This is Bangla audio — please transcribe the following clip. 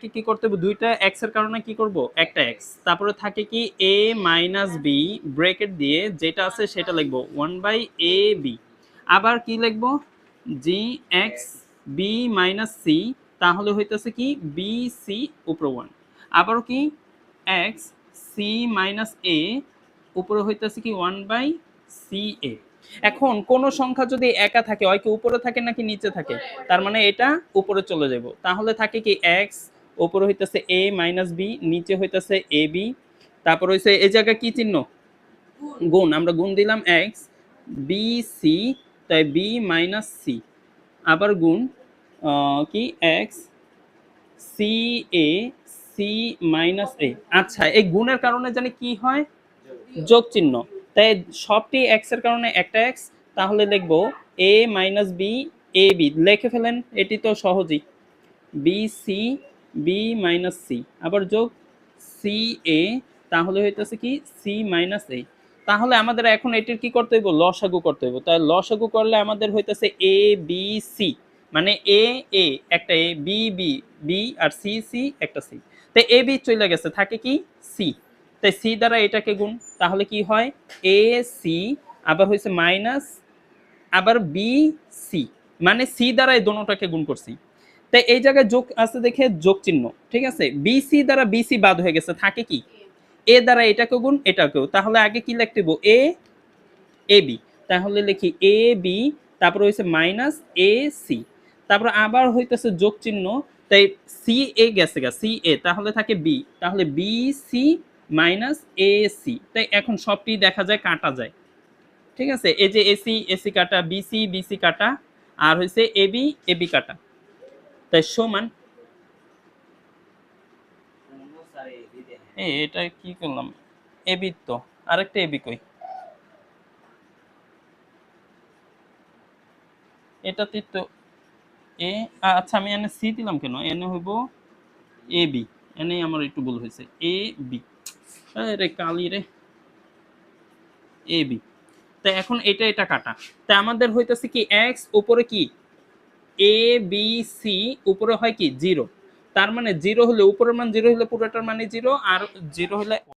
কি করতে হবে, দুইটা এক্স এর কারণে কি করব, একটা এক্স, তারপরে থাকে কি a মাইনাস বি ব্র্যাকেট দিয়ে যেটা আছে সেটা লিখবো 1/ab, আবার কি লিখবো জি এক্স বি মাইনাস সি, তাহলে হইতেছে কি বি সি উপরে 1, আবার কি এক্স সি মাইনাস এ উপরে হইতেছে কি 1/ca। এখন কোন সংখ্যা যদি একা থাকে হয় কি উপরে থাকে নাকি নিচে থাকে, তার মানে এটা উপরে চলে যাব, তাহলে থাকে কি এক্স উপরে হইতেছে a মাইনাস বি, নিচে হইতেছে এ বি, তারপর হইছে এই জায়গায় কি চিহ্ন, গুণ, আমরা গুণ দিলাম এক্স বি সি, তাই বি মাইনাস সি, আবার গুণ কি X C A C minus A. আচ্ছা, এই গুণের কারণে জানি কি হয়, যোগ চিহ্ন, তাই সবটি এক্স এর কারণে একটা এক্স, তাহলে লিখবো a minus B A B, লিখে ফেলেন, এটি তো সহজই, B C B minus C, আবার যোগ সি এ, তাহলে হইতেছে কি সি মাইনাস এ। তাহলে আমাদের এখন এটির কি করতে হইব, লসাগু করতে হইব, তাই লসাগু করলে আমাদের হইতেছে এ বি সি, মানে এ এ একটা এ, বি বি বি, আর সি সি একটা সি, তাই এ বি চলে গেছে, থাকে কি সি, তাই সি দ্বারা এটাকে গুণ, তাহলে কি হয় এ সি, আবার হইছে মাইনাস, আবার বি সি, মানে সি দ্বারা এই দোনোটাকে গুণ করছি, তাই এই জায়গায় যোগ আছে দেখে যোগ চিহ্ন, ঠিক আছে, বিসি দ্বারা বিসি বাদ হয়ে গেছে, থাকে কি এ দ্বারা এটাকে গুণ এটাকেও, তাহলে আগে কি লিখতে হইব এ এ বি, তাহলে লিখি এ বি, তারপর হইছে মাইনাস এ সি, তারপর আবার হইতেছে যোগ চিহ্ন, তাই সি এ গেছে গা সি এ, তাহলে থাকে বি, তাহলে B C minus A C, তাই এখন সবটি দেখা যায় কাটা যায়, ঠিক আছে, এই যে এসি এসি কাটা, বিসি বিসি কাটা, আর হইছে এবি এবি কাটা, তাই সমান এটা কি করলাম, এবি তো আরেকটা এবি কই, এটাতে তো এ, আচ্ছা আমি এনে সি দিলাম কেন, এনে হইব এ বি, এনে আমার একটু ভুল হয়েছে, এ বি, রে কালি রে, এ বি, তাই এখন এটা এটা কাটা, তাই আমাদের হইতেছে কি এক্স উপরে কি এ বি সি, উপরে হয় কি জিরো, তার মানে জিরো হলে উপরের মান জিরো হলে পুরোটার মানে জিরো, আর জিরো হলে